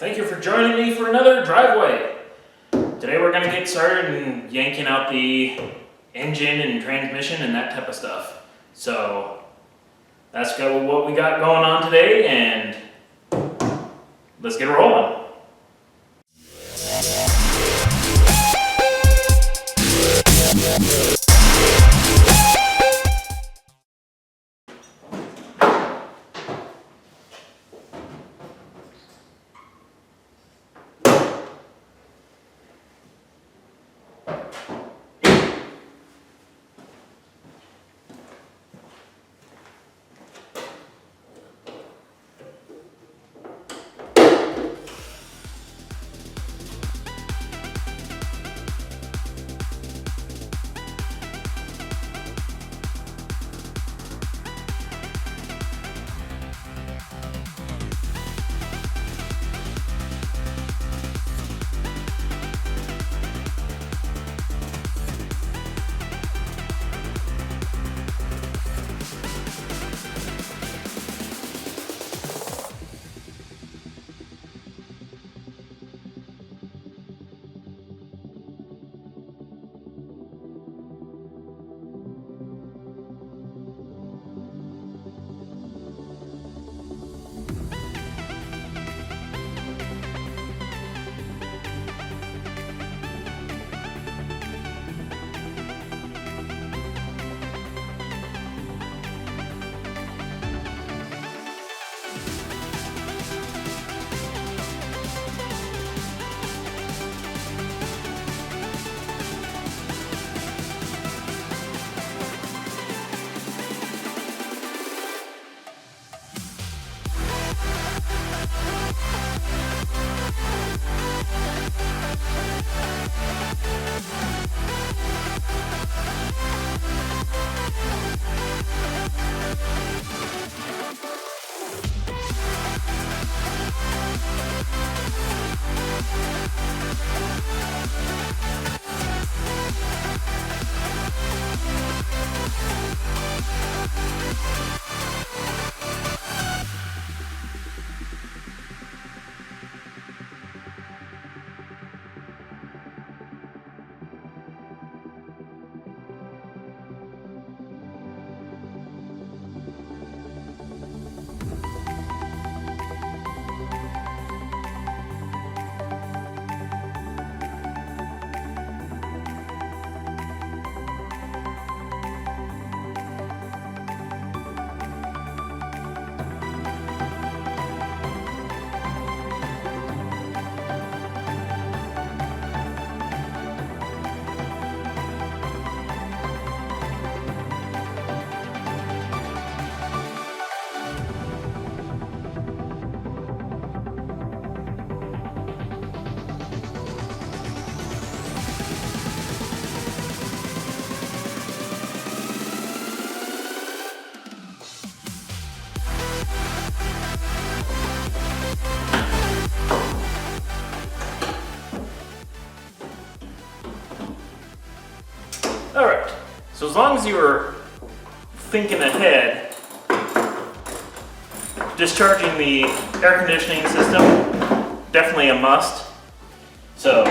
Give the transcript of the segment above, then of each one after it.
Thank you for joining me for another driveway. Today we're going to get started in yanking out the engine and transmission and that type of stuff. So that's what we got going on today, and let's get rolling. Alright, so as long as you were thinking ahead, discharging the air conditioning system, definitely a must. So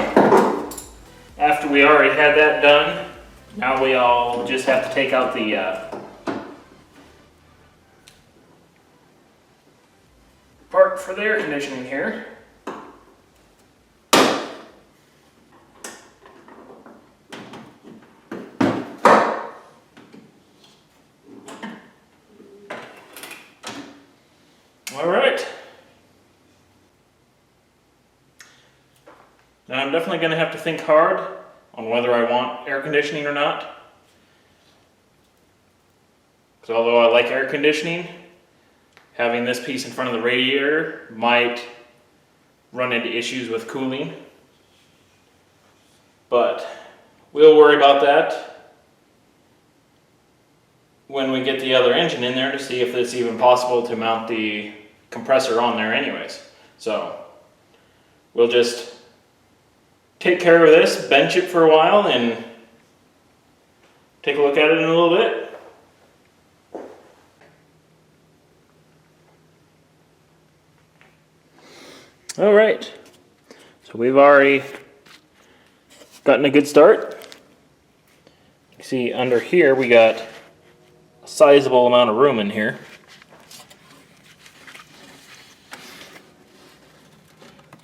after we already had that done, now we all just have to take out the part for the air conditioning here. All right. Now I'm definitely going to have to think hard on whether I want air conditioning or not. Because although I like air conditioning, having this piece in front of the radiator might run into issues with cooling. But we'll worry about that when we get the other engine in there to see if it's even possible to mount the compressor on there anyways. So we'll just take care of this, bench it for a while, and take a look at it in a little bit. All right, so we've already gotten a good start. You see under here we got a sizable amount of room in here.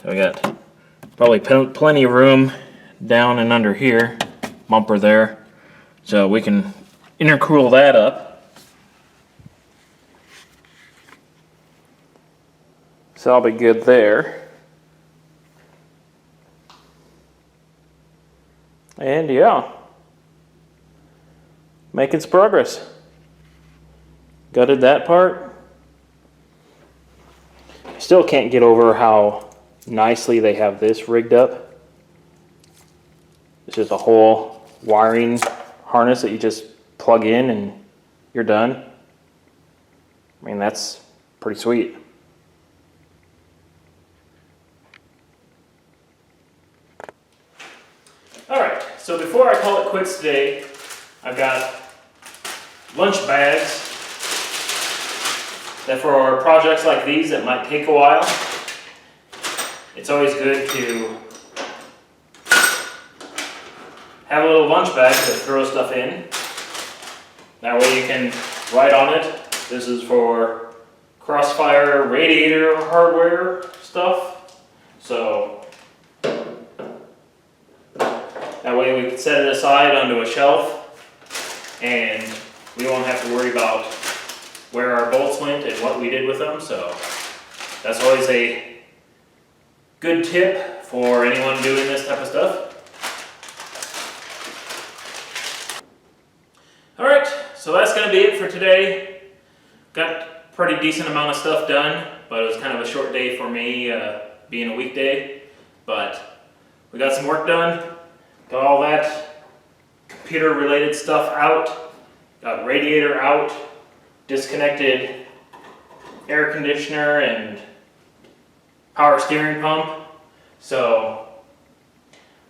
So we got probably plenty of room down and under here, bumper there, so we can intercool that up. So I'll be good there. And yeah, making some progress. Gutted that part. Still can't get over how nicely they have this rigged up. It's just a whole wiring harness that you just plug in and you're done. I mean, that's pretty sweet. Alright, so before I call it quits today, I've got lunch bags that for projects like these that might take a while, it's always good to have a little lunch bag to throw stuff in. That way you can write on it, this is for Crossfire radiator hardware stuff. So that way we can set it aside onto a shelf and we won't have to worry about where our bolts went and what we did with them. So that's always a good tip for anyone doing this type of stuff. Alright, so that's going to be it for today. Got a pretty decent amount of stuff done, but it was kind of a short day for me, being a weekday. But we got some work done, got all that computer related stuff out, got radiator out, disconnected air conditioner and power steering pump. So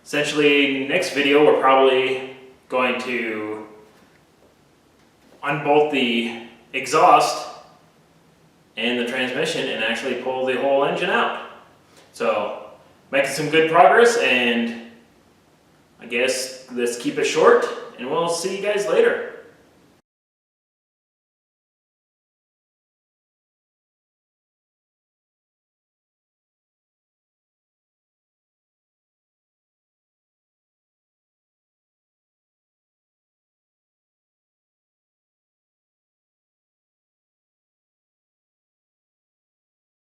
essentially next video we're probably going to unbolt the exhaust and the transmission and actually pull the whole engine out. So making some good progress, and I guess let's keep it short and we'll see you guys later.